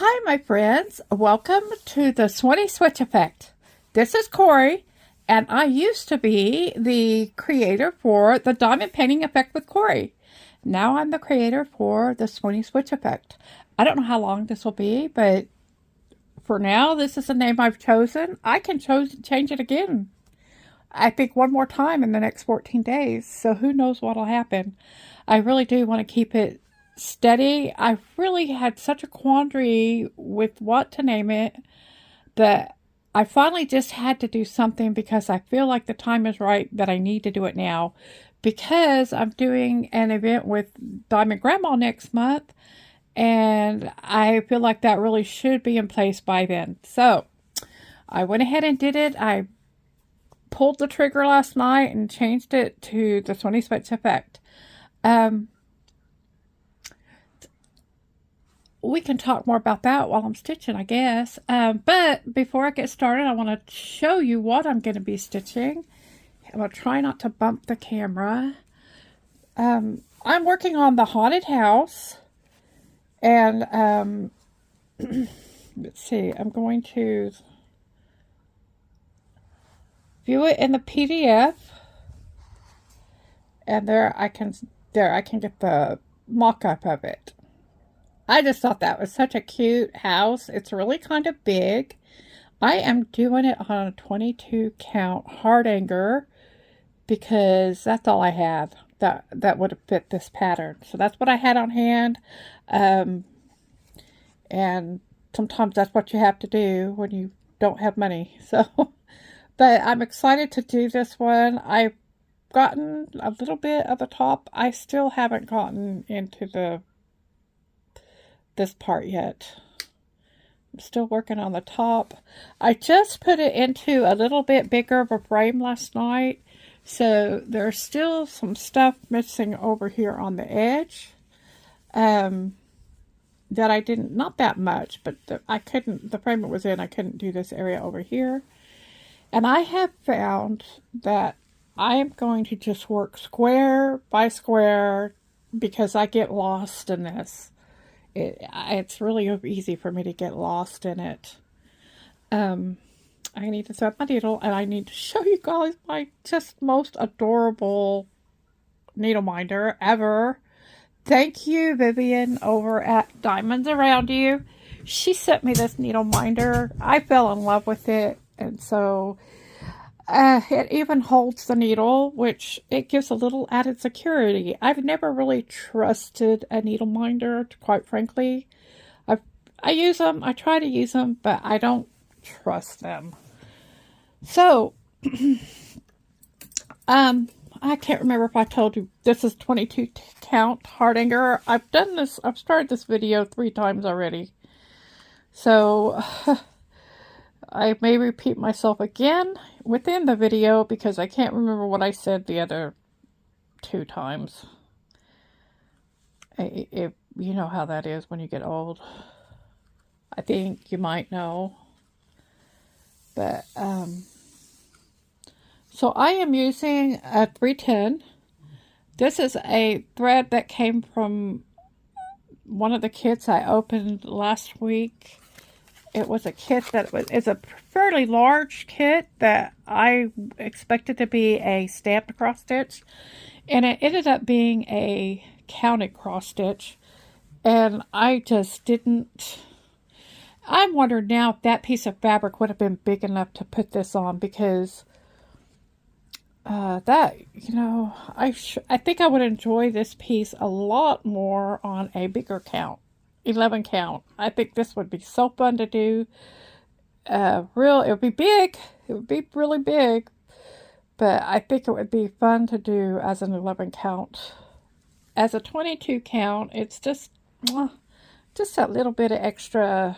Hi, my friends. Welcome to the Swanny Switch Effect. This is Cori, and I used to be the creator for the Diamond Painting Effect with Cori. Now I'm the creator for the Swanny Switch Effect. I don't know how long this will be, but for now, this is the name I've chosen. I can change it again, I think, one more time in the next 14 days, so who knows what will happen. I really do want to keep it steady. I really had such a quandary with what to name it that I finally just had to do something because I feel like the time is right, that I need to do it now, because I'm doing an event with Diamond Grandma next month, and I feel like that really should be in place by then. So I went ahead and did it. I pulled the trigger last night and changed it to the Swanny Switch Effect. We can talk more about that while I'm stitching, I guess. But before I get started, I want to show you what I'm going to be stitching. I'm going to try not to bump the camera. I'm working on the haunted house. And let's see, I'm going to view it in the PDF. And there I can get the mock-up of it. I just thought that was such a cute house. It's really kind of big. I am doing it on a 22 count hardanger because that's all I have that would have fit this pattern. So that's what I had on hand. And sometimes that's what you have to do when you don't have money. So, but I'm excited to do this one. I've gotten a little bit of the top. I still haven't gotten into this part yet. I'm still working on the top. I just put it into a little bit bigger of a frame last night, so there's still some stuff missing over here on the edge that I didn't, not that much, but the frame it was in, I couldn't do this area over here. And I have found that I am going to just work square by square because I get lost in this. It's really easy for me to get lost in it. I need to thread my needle, and I need to show you guys my just most adorable needle minder ever. Thank you, Vivian, over at Diamonds Around You. She sent me this needle minder. I fell in love with it, and so it even holds the needle, which it gives a little added security. I've never really trusted a needle minder, quite frankly. I use them, I try to use them, but I don't trust them. So, I can't remember if I told you, this is 22 count hardanger. I've started this video 3 times already. So, I may repeat myself again within the video because I can't remember what I said the other 2 times. If you know how that is when you get old. I think you might know. But, so I am using a 310. This is a thread that came from one of the kits I opened last week. It was a kit that is a fairly large kit that I expected to be a stamped cross stitch, and it ended up being a counted cross stitch, and I just didn't. I'm wondering now if that piece of fabric would have been big enough to put this on, because that, you know, I think I would enjoy this piece a lot more on a bigger count. 11 count. I think this would be so fun to do. It would be big. It would be really big. But I think it would be fun to do as an 11 count. As a 22 count, it's just that little bit of extra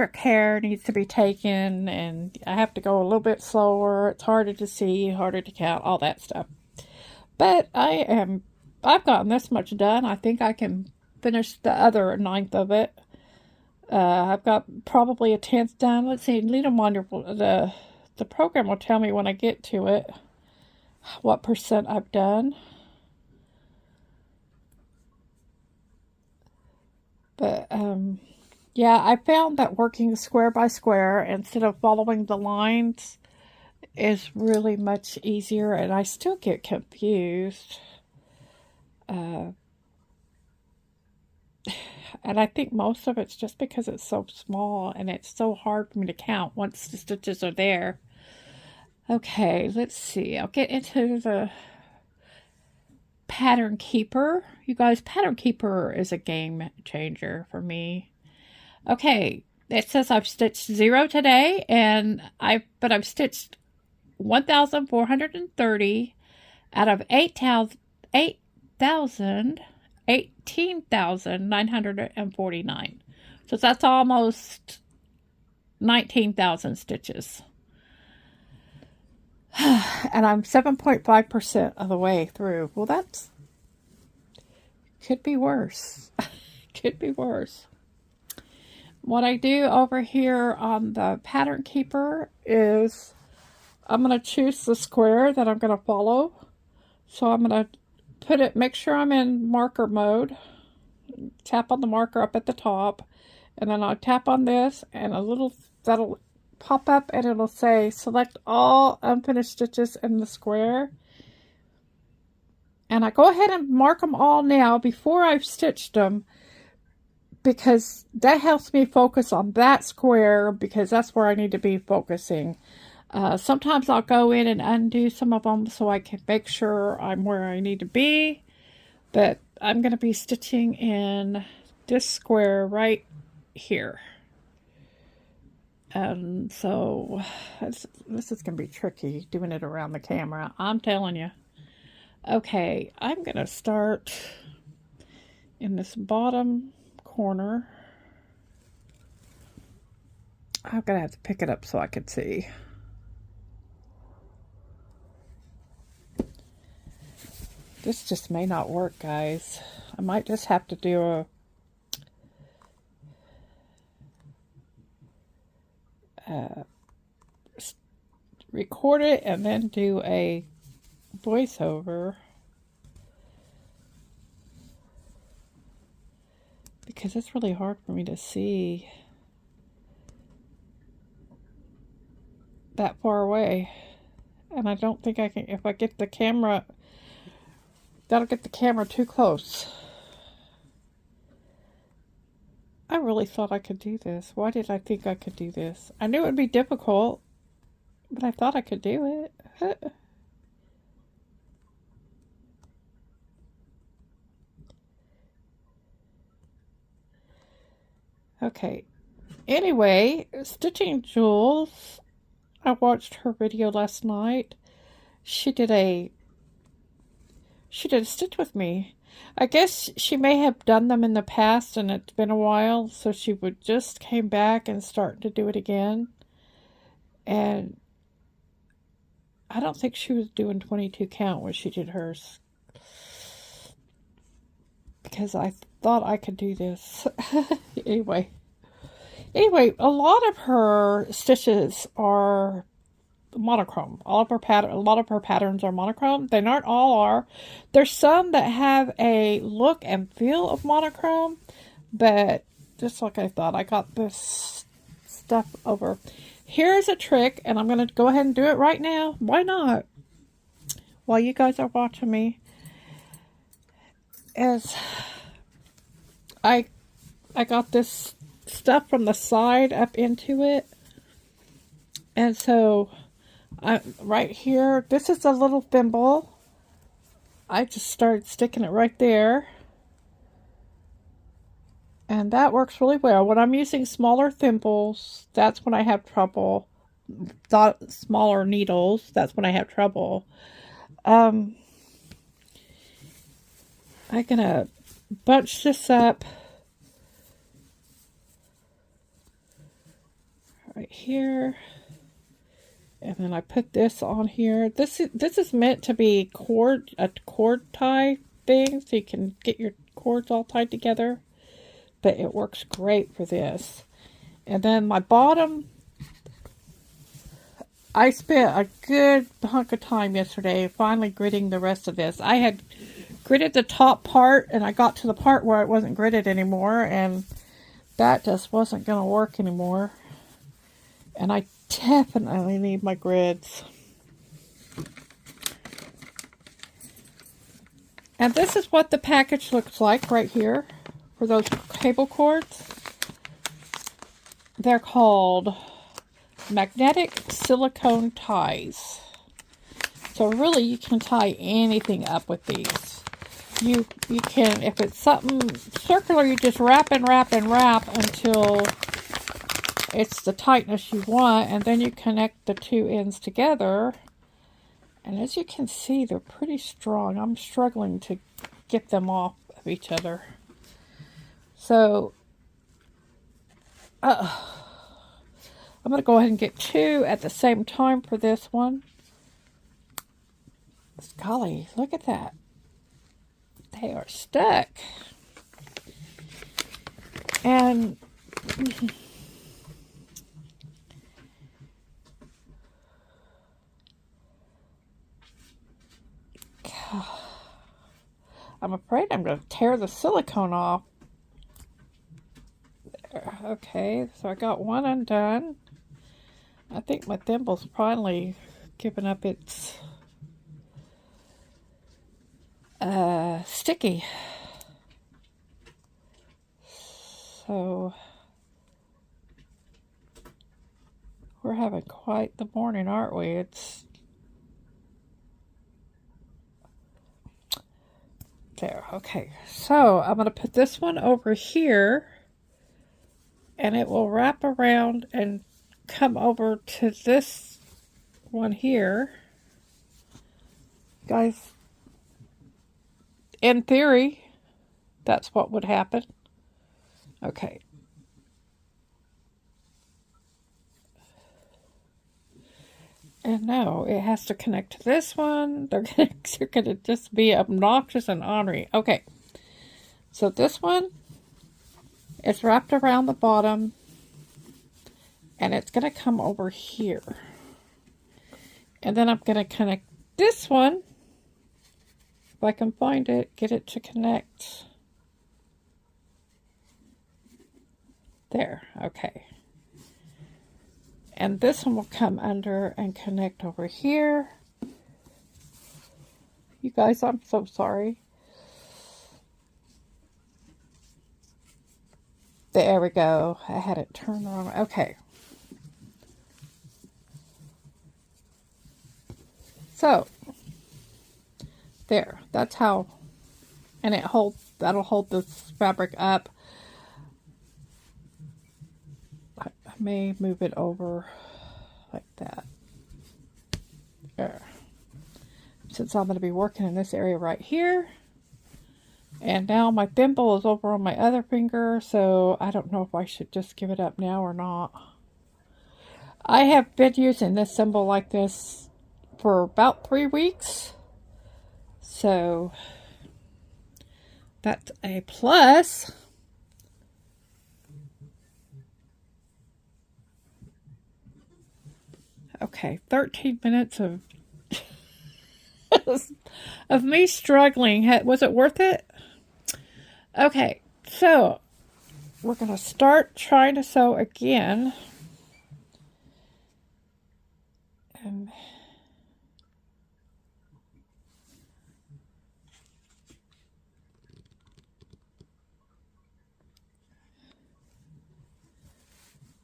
care needs to be taken, and I have to go a little bit slower. It's harder to see, harder to count, all that stuff. But I've gotten this much done. I think I can finish the other 1/9 of it. I've got probably a 1/10 done. Let's see, needle minder, the program will tell me when I get to it what % I've done. But, yeah, I found that working square by square instead of following the lines is really much easier, and I still get confused. And I think most of it's just because it's so small and it's so hard for me to count once the stitches are there. Okay, let's see. I'll get into the Pattern Keeper. You guys, Pattern Keeper is a game changer for me. Okay, it says I've stitched 0 today, but I've stitched 1,430 out of 18,949. So that's almost 19,000 stitches. And I'm 7.5% of the way through. Well, that's could be worse. Could be worse. What I do over here on the Pattern Keeper is I'm going to choose the square that I'm going to follow. So I'm going to make sure I'm in marker mode. Tap on the marker up at the top. And then I'll tap on this and that'll pop up and it'll say select all unfinished stitches in the square. And I go ahead and mark them all now before I've stitched them, because that helps me focus on that square, because that's where I need to be focusing. Sometimes I'll go in and undo some of them so I can make sure I'm where I need to be. But I'm going to be stitching in this square right here. And so this is going to be tricky doing it around the camera, I'm telling you. Okay, I'm going to start in this bottom corner. I'm going to have to pick it up so I can see. This just may not work, guys. I might just have to do record it and then do a voiceover, because it's really hard for me to see that far away, and I don't think I can. If I get the camera, that'll get the camera too close. I really thought I could do this. Why did I think I could do this? I knew it would be difficult, but I thought I could do it. Okay. Anyway, Stitching Jules, I watched her video last night. She did a stitch with me. I guess she may have done them in the past and it's been a while, so she would just came back and start to do it again. And I don't think she was doing 22 count when she did hers, because I thought I could do this. Anyway, a lot of her stitches are monochrome. A lot of her patterns are monochrome. They not all are. There's some that have a look and feel of monochrome, but just like I thought, I got this stuff over. Here's a trick, and I'm going to go ahead and do it right now. Why not? While you guys are watching me, as I got this stuff from the side up into it, and so right here, this is a little thimble. I just started sticking it right there, and that works really well. When I'm using smaller thimbles, that's when I have trouble. Smaller needles, that's when I have trouble. I'm gonna bunch this up right here, and then I put this on here. This is meant to be a cord tie thing, so you can get your cords all tied together, but it works great for this. And then my bottom, I spent a good hunk of time yesterday finally gridding the rest of this. I had gridded the top part, and I got to the part where it wasn't gridded anymore, and that just wasn't going to work anymore. And I definitely need my grids. And this is what the package looks like right here for those cable cords. They're called magnetic silicone ties. So really you can tie anything up with these. You can, if it's something circular, you just wrap and wrap and wrap until it's the tightness you want, and then you connect the two ends together. And as you can see, they're pretty strong. I'm struggling to get them off of each other. So I'm going to go ahead and get two at the same time for this one. Golly, look at that. They are stuck. And I'm afraid I'm going to tear the silicone off. There. Okay, so I got one undone. I think my thimble's finally given up its sticky. So we're having quite the morning, aren't we? It's there. Okay, so I'm going to put this one over here, and it will wrap around and come over to this one here. Guys, in theory, that's what would happen. Okay. And no, it has to connect to this one. They're gonna just be obnoxious and ornery. Okay. So this one is wrapped around the bottom, and it's gonna come over here. And then I'm gonna connect this one, if I can find it, get it to connect. There, okay. And this one will come under and connect over here. You guys, I'm so sorry. There we go. I had it turned wrong. Okay. So, there. That's how, and that'll hold this fabric up. I may move it over like that. There. Since I'm going to be working in this area right here. And now my thimble is over on my other finger, so I don't know if I should just give it up now or not. I have been using this thimble like this for about 3 weeks. So that's a plus. Okay, 13 minutes of of me struggling. Was it worth it? Okay, so we're going to start trying to sew again. And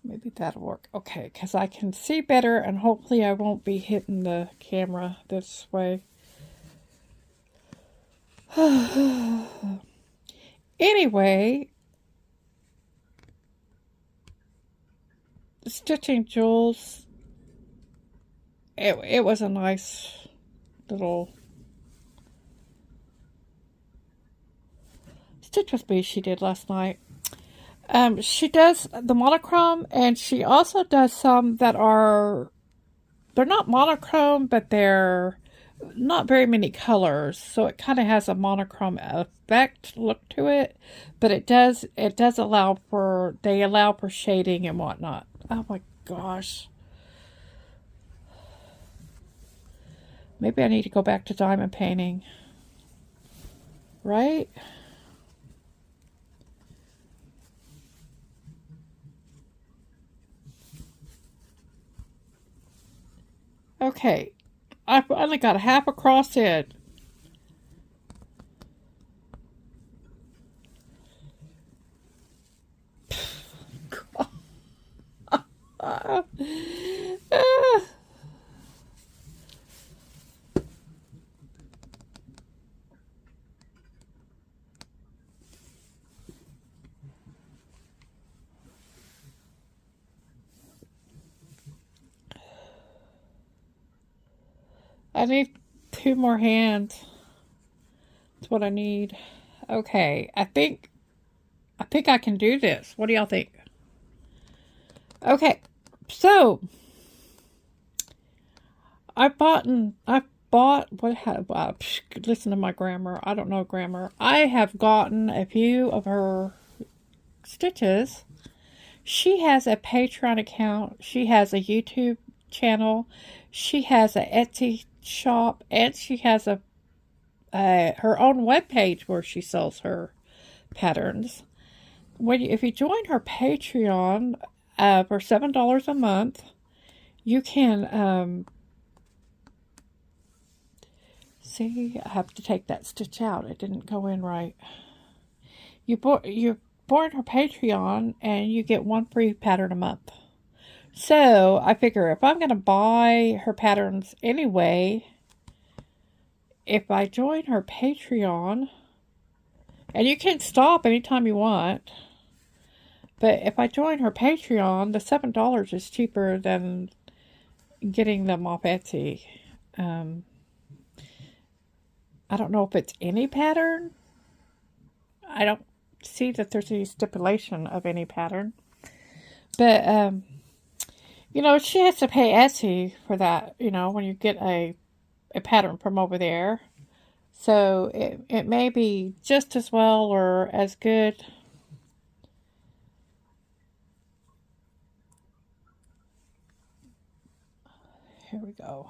maybe that'll work. Okay, because I can see better, and hopefully I won't be hitting the camera this way. Anyway, stitching jewels, it was a nice little stitch with me she did last night. She does the monochrome, and she also does some that they're not monochrome, but they're not very many colors, so it kind of has a monochrome effect look to it, but it does allow for shading and whatnot. Oh my gosh, maybe I need to go back to diamond painting, right? Okay. I only got a half across it. I need 2 more hands. That's what I need. Okay, I think I can do this. What do y'all think? Okay, so I bought listen to my grammar. I don't know grammar. I have gotten a few of her stitches. She has a Patreon account. She has a YouTube channel. She has an Etsy shop, and she has her own webpage where she sells her patterns. If you join her Patreon for $7 a month, you can see. I have to take that stitch out. It didn't go in right. You join her Patreon, and you get 1 free pattern a month. So I figure if I'm going to buy her patterns anyway, if I join her Patreon, and you can stop anytime you want, but if I join her Patreon, the $7 is cheaper than getting them off Etsy. I don't know if it's any pattern. I don't see that there's any stipulation of any pattern. But, she has to pay Etsy for that, when you get a pattern from over there. So it may be just as well or as good. Here we go.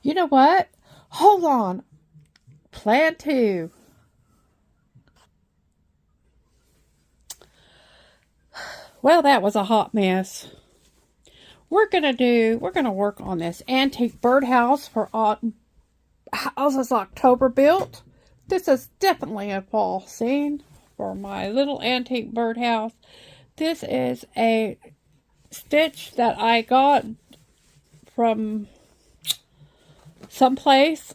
You know what? Hold on. Plan 2. Well, that was a hot mess. We're gonna work on this antique birdhouse for houses October built. This is definitely a fall scene for my little antique birdhouse. This is a stitch that I got from someplace.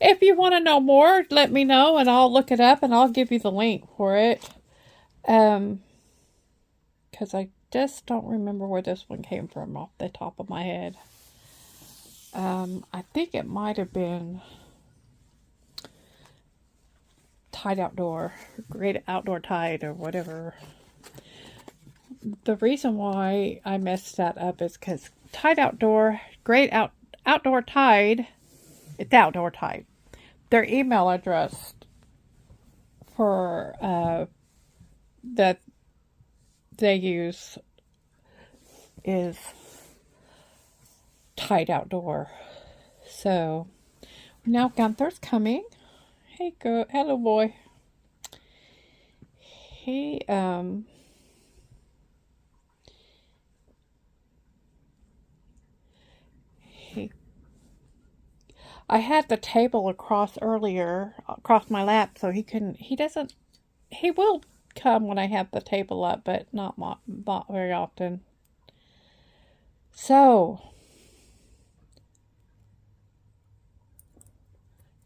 If you want to know more, let me know and I'll look it up and I'll give you the link for it. Because I just don't remember where this one came from off the top of my head. I think it might have been Tide Outdoor, Great Outdoor Tide or whatever. The reason why I messed that up is because Tide Outdoor, Outdoor Tide, it's Outdoor Tide. Their email address for that they use is Tide Outdoor. So now Gunther's coming. Hey, hello boy. He I had the table across my lap, so he will come when I have the table up, but not very often. So,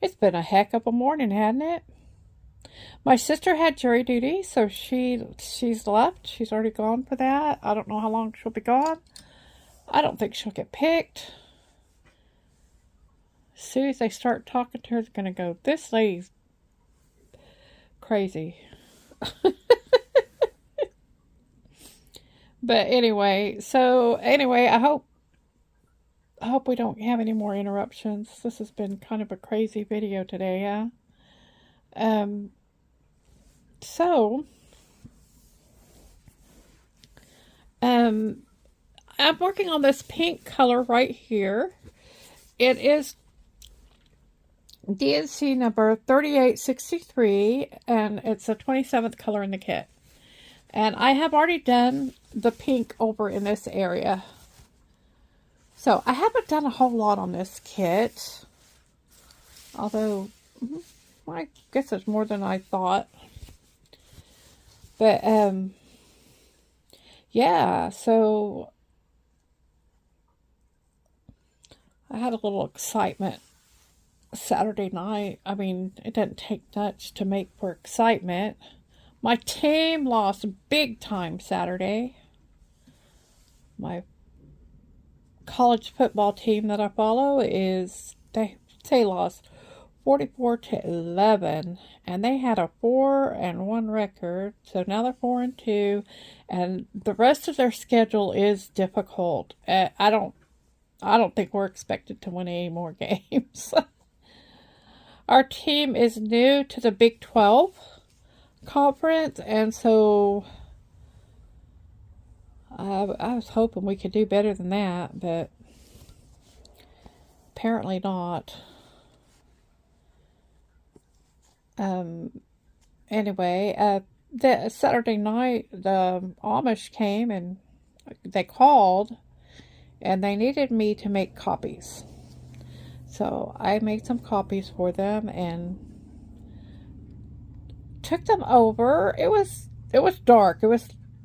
it's been a heck of a morning, hasn't it? My sister had jury duty, so she's left. She's already gone for that. I don't know how long she'll be gone. I don't think she'll get picked. As soon as they start talking to her, they're going to go, this lady's crazy. But anyway, I hope we don't have any more interruptions. This has been kind of a crazy video today, yeah? I'm working on this pink color right here. it is DNC number 3863, and it's the 27th color in the kit. And I have already done the pink over in this area. So I haven't done a whole lot on this kit. Although, I guess it's more than I thought. But, yeah, so I had a little excitement Saturday night. I mean, it doesn't take much to make for excitement. My team lost big time Saturday. My college football team that I follow they lost 44-11, and they had a 4-1 record. So now they're 4-2, and the rest of their schedule is difficult. I don't think we're expected to win any more games. Our team is new to the Big 12 conference, and so I was hoping we could do better than that, but apparently not. Anyway, the Saturday night, the Amish came and they called, and they needed me to make copies. So I made some copies for them and took them over. It was dark. It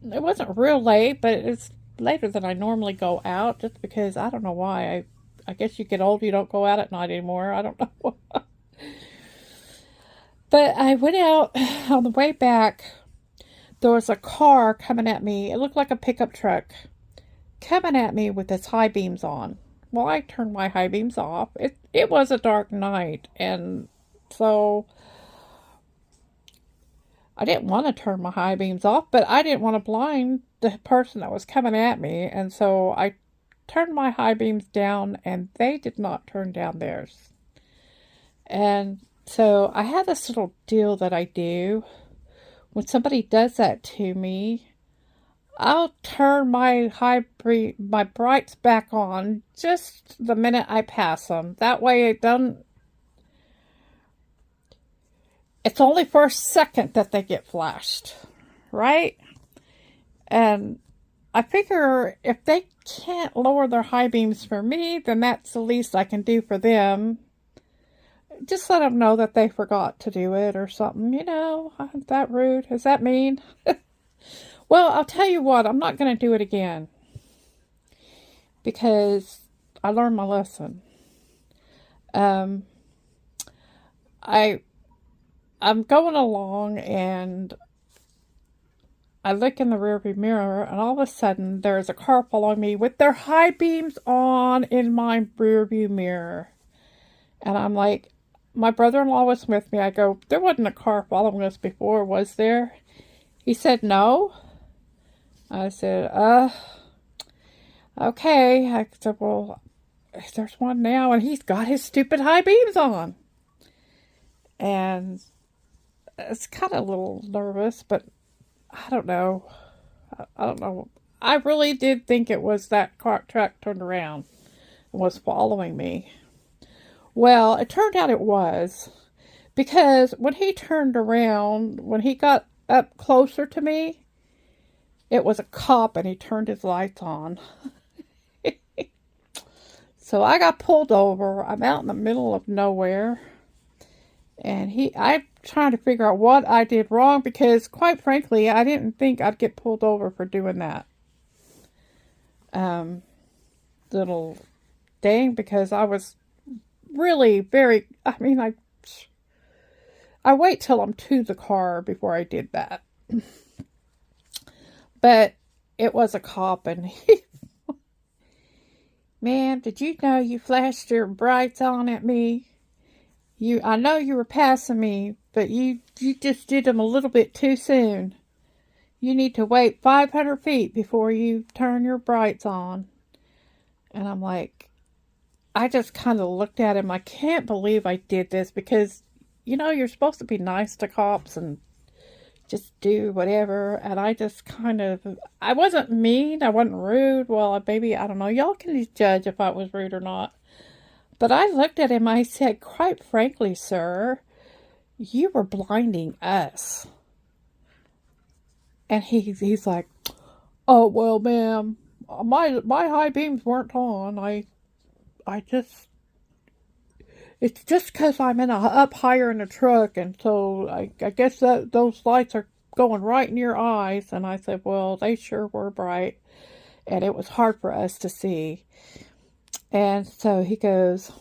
wasn't real late, but it's later than I normally go out, just because I don't know why. I guess you get old, you don't go out at night anymore. I don't know why. But I went out on the way back. There was a car coming at me. It looked like a pickup truck coming at me with its high beams on. Well, I turned my high beams off. It was a dark night, and so I didn't want to turn my high beams off, but I didn't want to blind the person that was coming at me, and so I turned my high beams down, and they did not turn down theirs. And so I have this little deal that I do. When somebody does that to me, I'll turn my brights back on just the minute I pass them. That way it's only for a second that they get flashed, right? And I figure if they can't lower their high beams for me, then that's the least I can do for them. Just let them know that they forgot to do it or something. Is that rude? Is that mean? Well, I'll tell you what, I'm not going to do it again. Because I learned my lesson. I'm going along, and I look in the rearview mirror, and all of a sudden there's a car following me with their high beams on in my rearview mirror. And I'm like, my brother-in-law was with me. I go, there wasn't a car following us before, was there? He said, no. I said, okay. I said, well, there's one now, and he's got his stupid high beams on. And it's kind of a little nervous, but I don't know. I don't know. I really did think it was that truck turned around and was following me. Well, it turned out it was, because when he turned around, when he got up closer to me, it was a cop, and he turned his lights on. So I got pulled over. I'm out in the middle of nowhere, and I'm trying to figure out what I did wrong, because quite frankly, I didn't think I'd get pulled over for doing that. Little thing, because I was really I wait till I'm to the car before I did that. But it was a cop, and man, did you know you flashed your brights on at me? I know you were passing me, but you just did them a little bit too soon. You need to wait 500 feet before you turn your brights on. And I'm like, I just kind of looked at him. I can't believe I did this, because, you're supposed to be nice to cops and just do whatever. And I just I wasn't mean. I wasn't rude. Well, maybe, I don't know. Y'all can judge if I was rude or not. But I looked at him, I said, quite frankly, sir, you were blinding us. And he's like, oh, well, ma'am, my high beams weren't on. I just, it's just because I'm up higher in the truck, and so I guess that those lights are going right in your eyes. And I said, well, they sure were bright, and it was hard for us to see. And so he goes,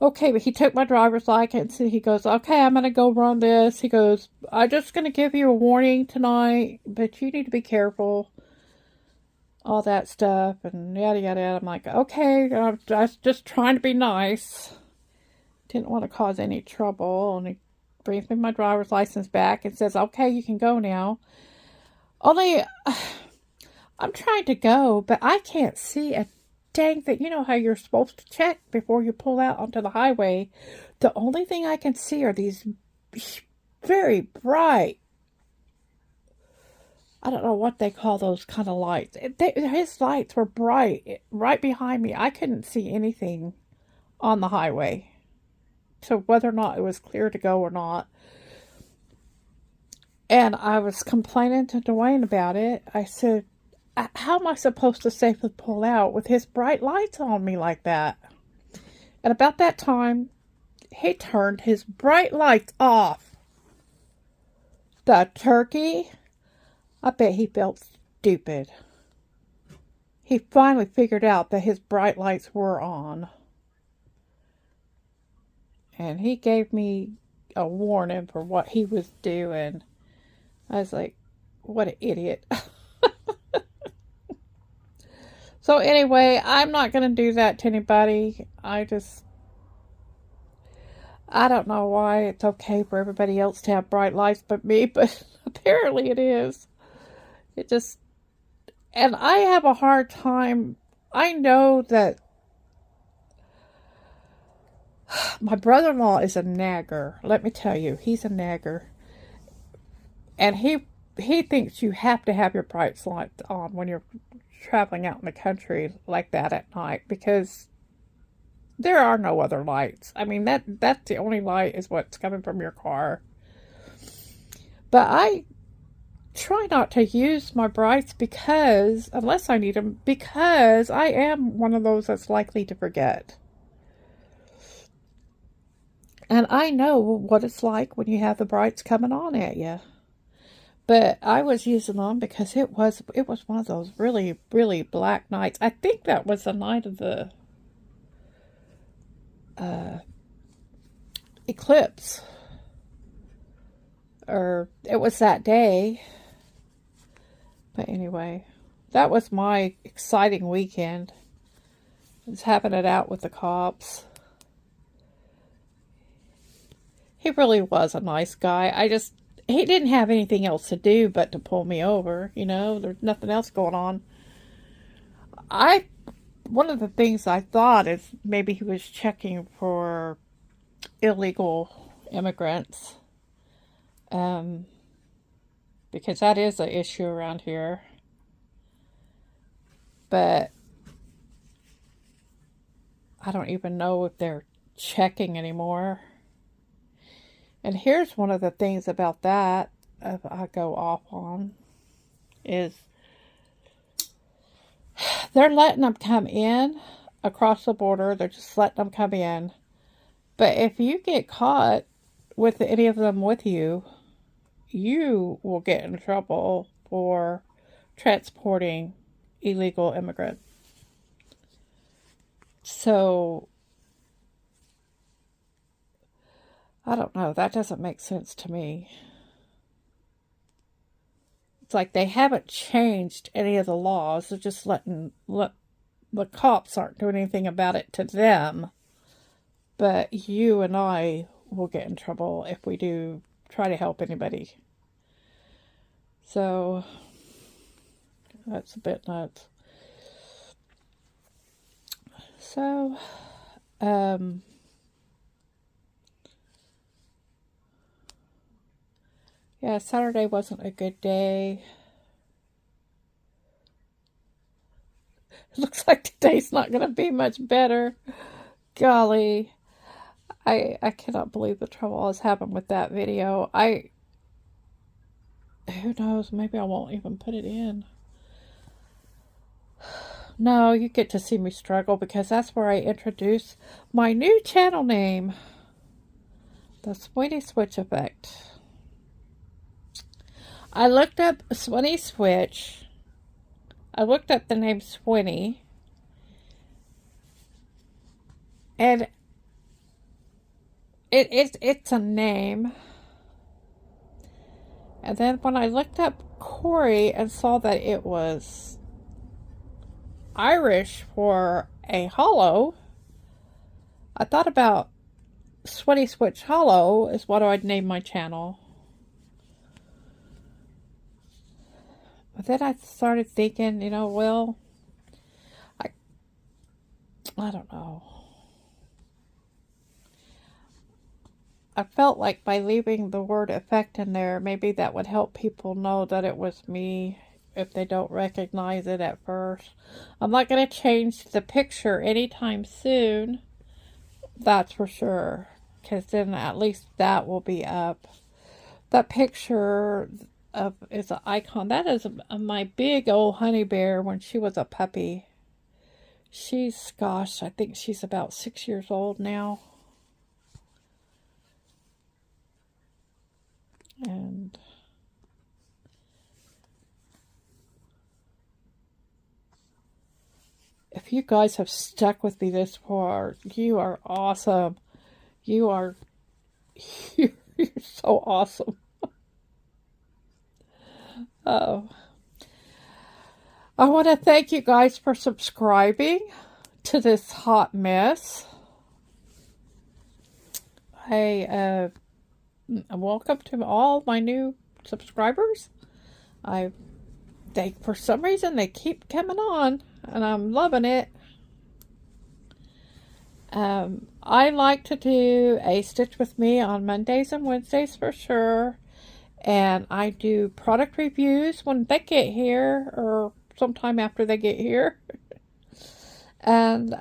okay, but he took my driver's license, and he goes, okay, I'm going to go run this. He goes, I'm just going to give you a warning tonight, but you need to be careful. All that stuff, and yada, yada, yada. I'm like, okay, I was just trying to be nice. Didn't want to cause any trouble. And he brings me my driver's license back and says, okay, you can go now. Only, I'm trying to go, but I can't see a dang thing. You know how you're supposed to check before you pull out onto the highway. The only thing I can see are these very bright, I don't know what they call those kind of lights. His lights were bright right behind me. I couldn't see anything on the highway. So whether or not it was clear to go or not. And I was complaining to Dwayne about it. I said, how am I supposed to safely pull out with his bright lights on me like that? And about that time, he turned his bright lights off. The turkey, I bet he felt stupid. He finally figured out that his bright lights were on. And he gave me a warning for what he was doing. I was like, what an idiot. So anyway, I'm not going to do that to anybody. I don't know why it's okay for everybody else to have bright lights but me, but apparently it is. And I have a hard time. I know that my brother-in-law is a nagger. Let me tell you, he's a nagger. And he thinks you have to have your bright lights on when you're traveling out in the country like that at night, because there are no other lights. I mean, that's the only light is what's coming from your car. But I try not to use my brights because, unless I need them, because I am one of those that's likely to forget. And I know what it's like when you have the brights coming on at you. But I was using them because it was one of those really, really black nights. I think that was the night of the eclipse. Or it was that day. But anyway, that was my exciting weekend. I was having it out with the cops. He really was a nice guy. He didn't have anything else to do but to pull me over, you know. There's nothing else going on. One of the things I thought is maybe he was checking for illegal immigrants. Because that is an issue around here. But I don't even know if they're checking anymore. And here's one of the things about that I go off on is they're letting them come in across the border. They're just letting them come in. But if you get caught with any of them with you, you will get in trouble for transporting illegal immigrants. So I don't know. That doesn't make sense to me. It's like they haven't changed any of the laws. They're just letting the cops aren't doing anything about it to them. But you and I will get in trouble if we do try to help anybody. So that's a bit nuts. So, yeah, Saturday wasn't a good day. It looks like today's not going to be much better. golly. I cannot believe the trouble I was having with that video. Who knows, maybe I won't even put it in. No, you get to see me struggle because that's where I introduce my new channel name. The Swinny Switch Effect. I looked up Swinny Switch. I looked up the name Swinny. And it's a name. And then when I looked up Cori and saw that it was Irish for a hollow, I thought about Swinny Switch Hollow is what I'd name my channel. But then I started thinking, you know, well, I don't know. I felt like by leaving the word effect in there, maybe that would help people know that it was me if they don't recognize it at first. I'm not going to change the picture anytime soon. That's for sure. Because then at least that will be up. That picture is an icon. That is my big old honey bear when she was a puppy. She's, gosh, I think she's about 6 years old now. And if you guys have stuck with me this far, you are awesome. You're so awesome. Oh, I want to thank you guys for subscribing to this hot mess. Welcome to all my new subscribers. For some reason they keep coming on, and I'm loving it. I like to do a Stitch with Me on Mondays and Wednesdays for sure, and I do product reviews when they get here or sometime after they get here. And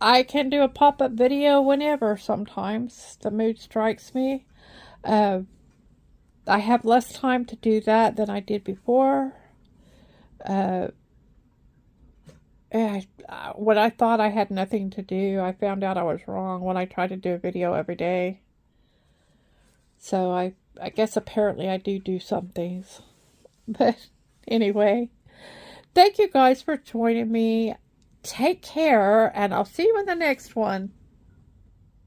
I can do a pop-up video whenever sometimes the mood strikes me. I have less time to do that than I did before. When I thought I had nothing to do, I found out I was wrong when I tried to do a video every day. So I guess apparently I do some things. But anyway, thank you guys for joining me. Take care, and I'll see you in the next one.